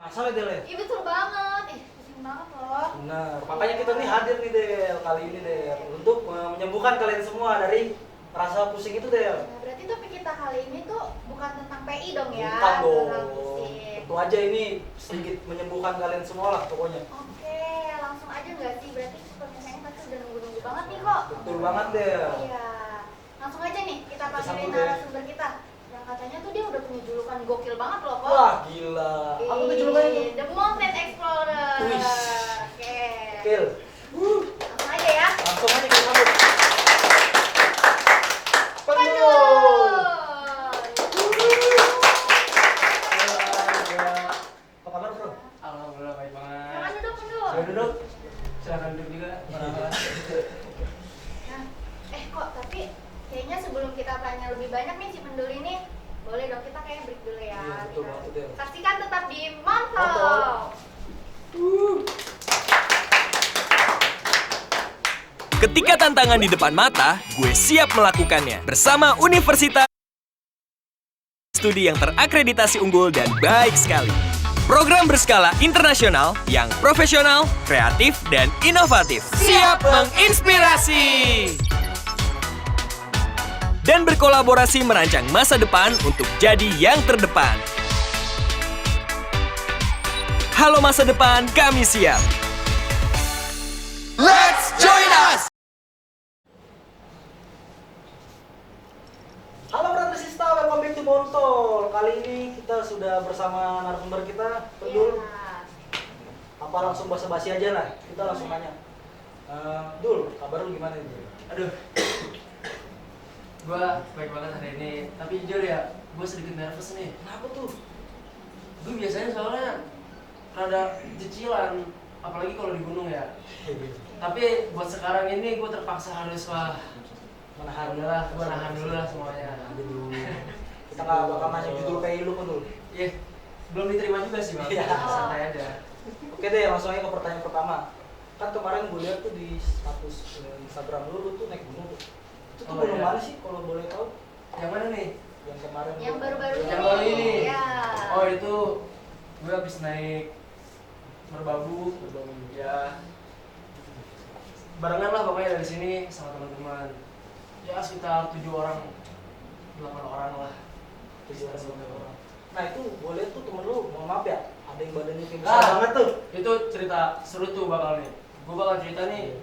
Masalah Del ya? Iya betul banget, pusing banget loh. Benar, makanya kita nih hadir nih Del, kali ini Del, untuk menyembuhkan kalian semua dari rasa pusing itu Del. Nah, berarti topik kita kali ini tuh bukan tentang PI dong ya? Bukan dong, Tentang pusing. tentu aja ini sedikit menyembuhkan kalian semua lah pokoknya. Oke, langsung aja nggak sih? Berarti pemirsanya pasti udah nunggu-nunggu banget nih kok. Betul banget Del. Iya, langsung aja nih kita panggilin Sambut deh. narasumber kita. Yang katanya tuh dia udah punya julukan gokil banget loh kok. Wah gila, apa tuh julukannya tuh? The Mountain Explorer. Wih. Oke. Kill. Langsung aja ya. Langsung aja kita sambut. Pendul. Apa kabar bro? Alhamdulillah baik banget. Silakan duduk, Pendul. Ayo duduk. Silakan duduk juga. Nah, kok tapi kayaknya sebelum kita tanya lebih banyak nih si Pendul ini, boleh dong kita kayak break dulu ya. Iya, betul banget, Del. Saksikan tetap di Mantap. Mantap. Ketika tantangan di depan mata, gue siap melakukannya. Bersama Universitas Studi yang terakreditasi unggul dan baik sekali. Program berskala internasional yang profesional, kreatif, dan inovatif. Siap menginspirasi! Dan berkolaborasi merancang masa depan untuk jadi yang terdepan. Halo masa depan, kami siap. Let's join us! Halo Pratrisista, welcome back to Bontol. Kali ini kita sudah bersama narasumber kita, Pendul. Iya. Apa langsung basa-basi aja lah, kita langsung tanya. Dul, kabar lu gimana nih? Aduh, gua baik banget hari ini. Tapi jujur ya, gua sedikit nervous nih. Kenapa tuh? Gua biasanya soalnya rada cicilan, apalagi kalau di gunung ya. Tapi buat sekarang ini gua terpaksa harus Menahan. udahlah, gua nahan dulu lah semuanya. Aduh. Kita nggak bakal nanya judul PI lu Pendul. Iya, belum diterima juga sih bang. Iya. Santai aja. Oke deh, langsung aja ke pertanyaan pertama. Kan kemarin gue lihat tuh di status Instagram lu tuh naik gunung tuh. Itu tuh Oh, gunung iya. mana sih kalau boleh tahu? Yang mana nih? Yang kemarin Yang lu- baru-baru ini. Yang baru ini. Ya. Oh itu, gue habis naik Merbabu. Ya, barengan lah pokoknya dari sini sama teman-teman. Ya sekitar 7 orang, 8 orang lah. Tujuh orang. Nah itu gue lihat tuh temen lu, mohon maaf ya, ada yang badannya kayak Ah. besar banget tuh. Itu cerita seru tuh bakal nih. Gue bakal cerita nih.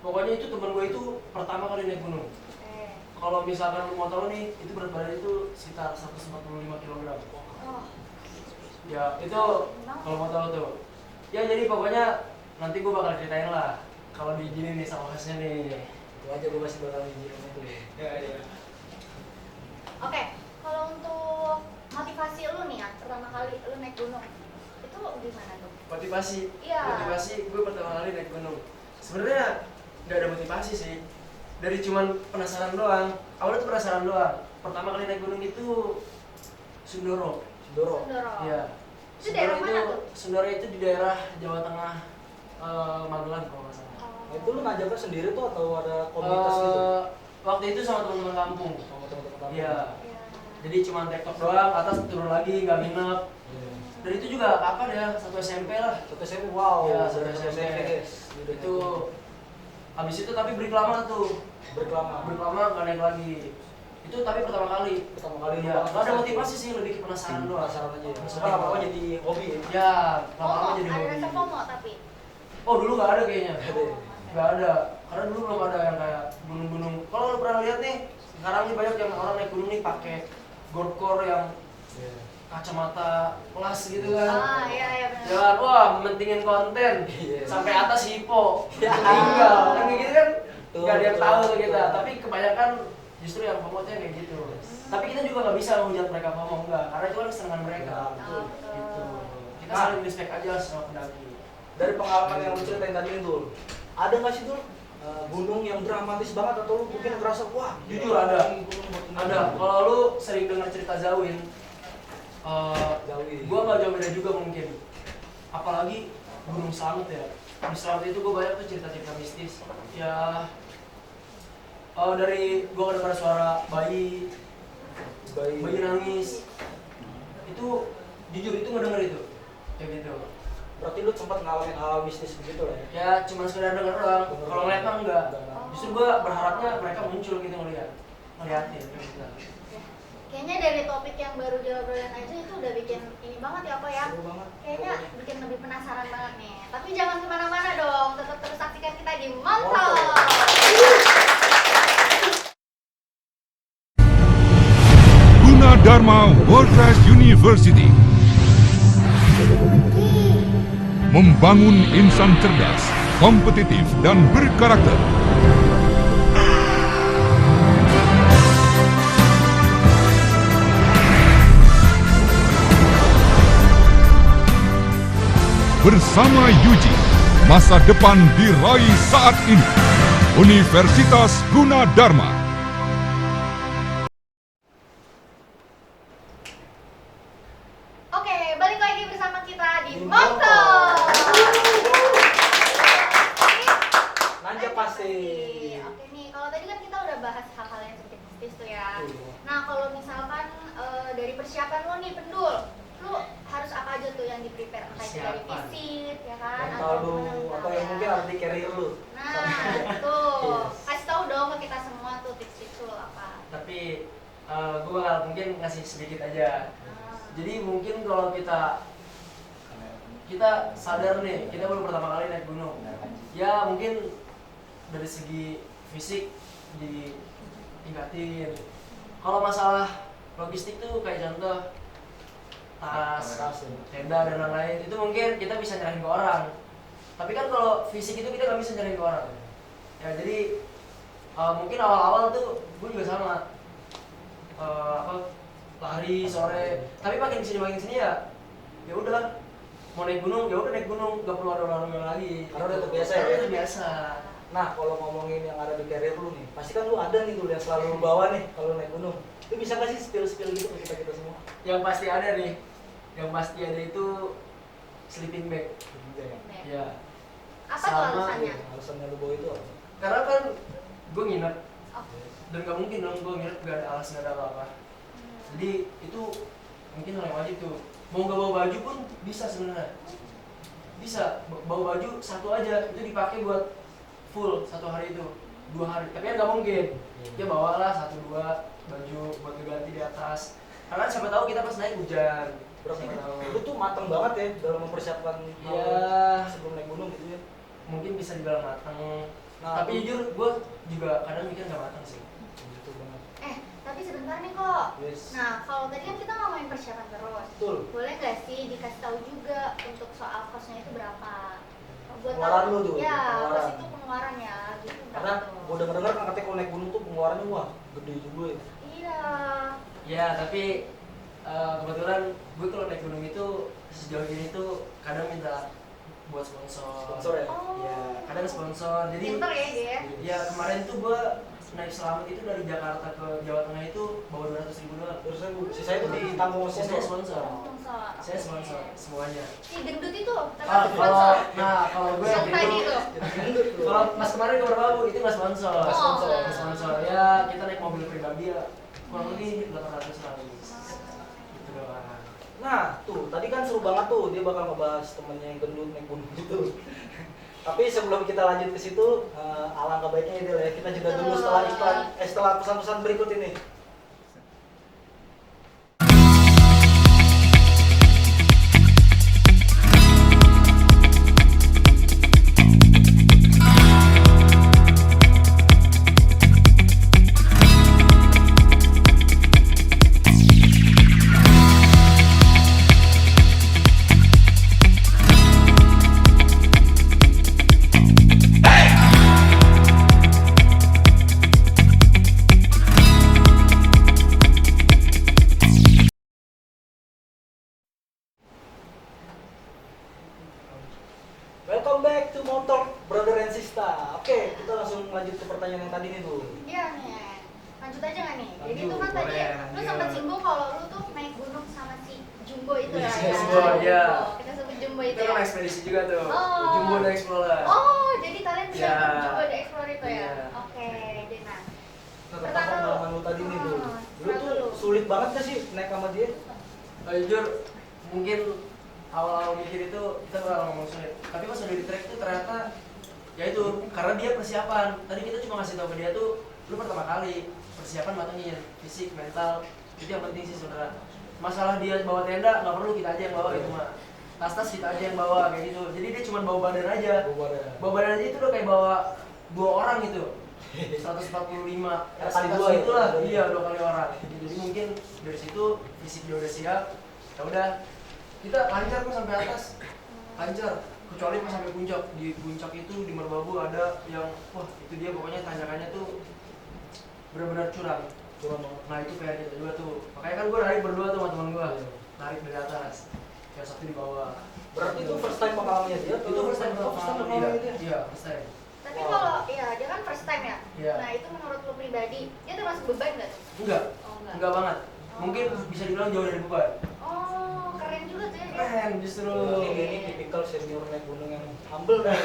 Pokoknya itu temen gue itu pertama kali naik gunung. Eh. Kalau misalkan lu mau tahu nih, itu berat badan itu sekitar 145 kg. Oh. Ya itu kalau mau tahu tuh. Ya jadi pokoknya nanti gue bakal ceritain lah. Kalau diizinin nih sama hostnya nih. Itu aja gue masih bakal izinin itu. Ya. Oke, kalau untuk motivasi lu nih ya, pertama kali lu naik gunung, itu gimana tuh? Motivasi. Iya. Motivasi gue pertama kali naik gunung. Sebenarnya nggak ada motivasi sih. Dari cuman penasaran doang. Awalnya tuh penasaran doang. Pertama kali naik gunung itu Sundoro. Sundoro. Sundoro. Iya. Itu daerah mana tuh? Sundoro itu di daerah Jawa Tengah, Magelang kalau nggak salah. Nah, itu lu ngajaknya sendiri tuh atau ada komunitas gitu? Waktu itu sama teman-teman kampung. Sama teman-teman kamu? Iya. Iya. Jadi cuma tektok doang, atas turun lagi, nggak nginep. Iya. Dan itu juga kapan ya? Satu SMP lah. Satu SMP, wow. Iya, satu satu SMP. guys. Udah Itu habis itu tapi break lama tuh. Break berkelama. lama nggak naik lagi. Itu tapi pertama kali. Pertama kali lu Iya, banget nggak ada pasti. motivasi sih, lebih ke penasaran doang. Penasaran aja. Penasaran. Sekarang lama-lama jadi hobi ya. Ya, lama-lama FOMO, jadi ada hobi. rasa FOMO tapi. Oh dulu nggak ada kayaknya. Ada. Nggak ada, karena dulu belum ada yang kayak gunung-gunung. Kalau lu pernah lihat nih, sekarang nih banyak yang orang naik gunung nih pakai gorkor yang Iya. kacamata kelas gitu kan. Ah, iya benar. Jangan, wah mentingin konten Iya. sampai atas hipo, Ya. meninggal. Kan kayak gitu kan, Betul, nggak ada yang betul, tahu tuh betul. kita. Tapi kebanyakan justru yang FOMO tuh yang kayak gitu. Tapi kita juga nggak bisa menghujat mereka FOMO enggak, karena itu kan kesenangan mereka. Ya, betul. Gitu. Kita Nah. saling respect aja sama pendaki. Dari pengalaman yang lu ceritain tadi itu, ada nggak sih tuh gunung yang dramatis banget atau lu mungkin ngerasa wah Jujur ada. ini gunung buat ini. Ada, kalau lu sering dengar cerita Zawin, Jawi. gua nggak jauh beda juga mungkin. Apalagi Gunung Slamet ya. Gunung Slamet itu gua banyak tuh cerita-cerita mistis. Ya, dari gua kedengar suara bayi bayi nangis. Itu jujur itu ngedenger itu kayak gitu. Berarti lu sempat ngalamin hal mistis begitu lah ya? Ya cuma sekedar denger doang. Kalau ngeliat mah enggak. Justru gua berharapnya mereka muncul gitu ngeliatin gitu. Kayaknya dari topik yang baru diobrolin aja itu udah bikin ini banget ya kok ya. Seru banget. Kayaknya bikin lebih penasaran banget nih. Tapi jangan kemana-mana dong, tetap terus saksikan kita di Montok. Gunadarma World Class University membangun insan cerdas, kompetitif, dan berkarakter. Bersama Yuji, masa depan diraih saat ini. Universitas Gunadarma. Oke, balik lagi bersama kita di Di Montok. Nanja pasti. Oke nih, kalau tadi kan kita udah bahas hal-hal yang sedikit mistis tuh ya. Iya. Nah, kalau misalkan dari persiapan lo nih, Pendul, lo harus apa aja tuh yang di-prepare? Entah itu dari Persiapan. fisik, ya kan? Mental lu, mental atau yang ya. mungkin ada di carrier lu. Nah, tuh. Yes. Kasih tahu dong ke kita semua tuh tips-tips lo apa. Tapi gue bakal mungkin ngasih sedikit aja. Nah, Jadi mungkin kalau kita sadar nih, kita baru pertama kali naik gunung. Ya mungkin dari segi fisik ditingkatin. Kalau masalah logistik tuh kayak contoh tas, tenda dan lain-lain itu mungkin kita bisa nyerahin ke orang. Tapi kan kalau fisik itu kita nggak bisa nyerahin ke orang. Ya jadi mungkin awal-awal tuh gue juga sama lari sore. Tapi makin sini ya udah mau naik gunung ya udah naik gunung, nggak perlu ada olahraga lagi. Karena udah terbiasa ya? Karena udah biasa. Nah, kalau ngomongin yang ada di carrier lu nih, pasti kan lu ada nih tuh yang selalu lu bawa nih kalau naik gunung. Lu bisa nggak sih spill gitu ke kita semua? Yang pasti ada nih, yang pasti ada itu sleeping bag. Nek. Ya. Apa tuh Sama, alasannya? Alasannya lu bawa itu apa? Karena kan gue nginep Oh. dan gak mungkin dong gue nginep gak ada alas, gak ada apa-apa. Jadi itu mungkin hal yang wajib tuh. Mau gak bawa baju pun bisa sebenarnya. Bisa bawa baju satu aja itu dipakai buat full satu hari itu, 2 hari. Tapi kan nggak mungkin. Ya bawalah 1-2 baju buat diganti di atas. Karena siapa tahu kita pas naik hujan. Berarti Siapa tahu. lu tuh mateng banget ya dalam mempersiapkan hal Ya. sebelum naik gunung gitu ya. Mungkin bisa dibilang matang. Nah, Tapi jujur gue juga kadang mikir nggak matang sih. gitu banget. Tapi sebentar nih kok. Yes. Nah, kalau tadi kan kita ngomongin persiapan terus. Betul. Boleh nggak sih dikasih tahu juga untuk soal kosnya itu berapa? Buat Pengeluaran tahu. lu tuh, Ya, pengeluaran. kos itu pengeluarannya gitu Karena berapa tuh? gua denger kan katanya kalau naik gunung tuh pengeluarannya wah gede juga ya. Iya. Ya tapi kebetulan gue kalau naik gunung itu sejauh ini tuh kadang minta buat sponsor. Sponsor ya? Oh. Ya kadang sponsor. Jadi Pinter ya dia. ya kemarin tuh gue naik selamat itu dari Jakarta ke Jawa Tengah itu bawa 200.000 doang. Terus sisanya tuh ditanggung sama Saya sponsor. sponsor. Sponsor. Saya sponsor semuanya. Si gendut itu termasuk Kalau sponsor. kalau gue Yang tadi itu tuh. kalau mas kemarin ke Merbabu itu nggak sponsor. Oh, Nggak nggak. sponsor. Ya kita naik mobil pribadi ya kurang lebih 800 lah. Gitu doang. Nah, tuh tadi kan seru banget tuh dia bakal ngebahas temennya yang gendut naik gunung gitu. Tapi sebelum kita lanjut ke situ, alangkah baiknya itu ya kita jeda dulu setelah iklan, setelah pesan-pesan berikut ini. Welcome back to Montok Brother and Sister. Oke, kita langsung lanjut ke pertanyaan yang tadi nih tuh. Iya nih. Lanjut aja nggak nih? Jadi Lanjut, itu kan tadi boleh, lu lanjut. sempat singgung kalau lu tuh naik gunung sama si Jumbo itu Iya, ya. si ya? Jumbo, iya. Kita sebut Jumbo Itu itu kan ya. ekspedisi juga tuh. Oh. Jumbo dan Explorer. Oh, jadi kalian bisa Ya. Jumbo di Explore itu ya? Iya. Oke, jadi nah. Nah, tentang Pertama pengalaman lu tadi nih tuh. Hmm, Lu tuh sulit banget gak sih naik sama dia? Jujur mungkin awal-awal mikir itu kita bakal ngomong sulit, tapi pas udah di track tuh ternyata ya itu karena dia persiapan. Tadi kita cuma ngasih tahu ke dia tuh lu pertama kali persiapan matengin fisik, mental, itu yang penting sih sebenarnya. Masalah dia bawa tenda nggak perlu, kita aja yang bawa gitu mah. Tas-tas kita aja yang bawa kayak gitu. Jadi dia cuma bawa badan aja. Bawa badan aja itu udah kayak bawa 2 orang gitu. 145 Kali dua gitu lah. ya? Iya, 2 kali orang. Jadi mungkin dari situ fisik dia udah siap. Ya udah, kita lancar kok sampai atas. Lancar. Kecuali pas sampai puncak. Di puncak itu di Merbabu ada yang wah, itu dia pokoknya tanjakannya tuh benar-benar curam. Nah, itu PR kita juga tuh. Makanya kan gue narik berdua tuh sama teman gue. Narik dari atas. Yang satu di bawah. Berarti itu first time pengalamannya dia? Itu first time pengalamannya dia? Iya, first time. Tapi kalau ya dia kan first time ya. Iya. Nah itu menurut lo pribadi dia termasuk beban nggak? Enggak. Oh enggak. Enggak banget. Mungkin bisa dibilang jauh dari beban. Oh keren juga tuh ya dia. Keren justru. Ini tipikal senior naik gunung yang humble dah.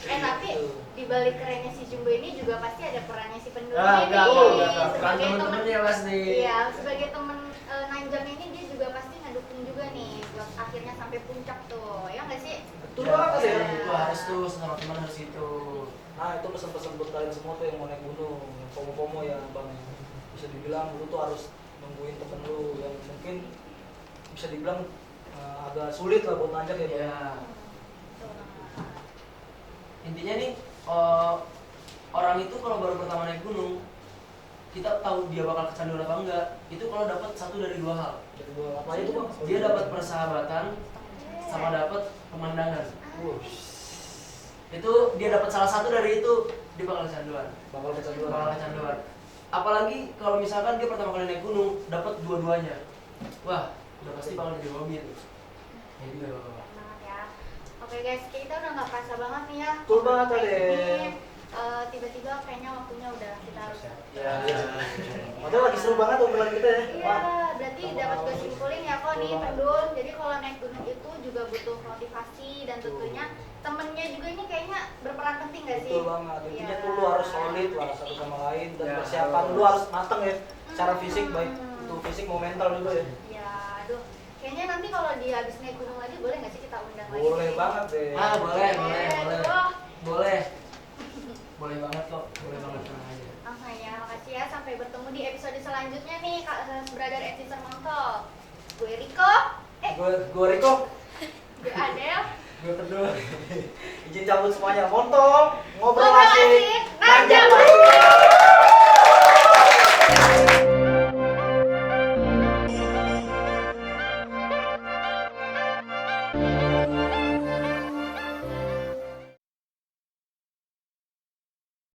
Tapi di balik kerennya si Jumbo ini juga pasti ada perannya si pendul Ah, ini enggak, peran sebagai teman. temen-temennya pasti. Iya, sebagai teman nanjang ini dia juga pasti ngedukung juga nih buat akhirnya sampai puncak tuh. Ya nggak sih? Betul banget ya. Itu harus tuh sama teman harus itu. Nah itu pesan-pesan buat kalian semua tuh yang mau naik gunung, yang pomo-pomo ya bang. Bisa dibilang lu tuh harus nungguin temen lu yang mungkin bisa dibilang agak sulit lah buat nanjak ya bang. Iya. Betul banget. Intinya nih orang itu kalau baru pertama naik gunung kita tahu dia bakal kecanduan apa enggak itu kalau dapat satu dari 2 hal. Dari gua apa aja tuh bang? Dia dapat persahabatan sama dapat pemandangan. Itu dia dapat salah satu dari itu, dia bakal kecanduan. Bakal kecanduan. Bakal kecanduan. Apalagi kalau misalkan dia pertama kali naik gunung dapat dua-duanya. Wah, udah pasti bakal jadi hobi itu. Ya gitu. Banget ya. Oke guys, kita udah nggak kerasa banget nih ya. Betul banget, Kayak Ade. gini, tiba-tiba kayaknya waktunya udah kita harus. Ya. Padahal lagi seru banget obrolan kita ya. Iya, berarti dapat gue simpulin ya kok nih pendul. Jadi kalau naik gunung itu juga butuh motivasi dan tentunya temennya juga ini kayaknya berperan penting gak sih? Betul banget. Intinya Iya. tuh lu harus solid lah satu sama lain dan Ya. persiapan lu harus mateng ya. Secara fisik baik itu fisik mau mental juga ya. Ya, aduh. Kayaknya nanti kalau dia habis naik gunung lagi boleh nggak sih kita undang lagi? Boleh banget deh. Ah, boleh. Aduh. Boleh. Boleh banget kok. Boleh banget tenang aja. Ya, makasih ya. Sampai bertemu di episode selanjutnya nih, Kak Brother and Sister Montol. Gue Riko. Gue Riko. Gue Adel. Gue berdua. Izin cabut semuanya. Montol, ngobrol Ngobrol asik, asik, nanjak nanjak asik.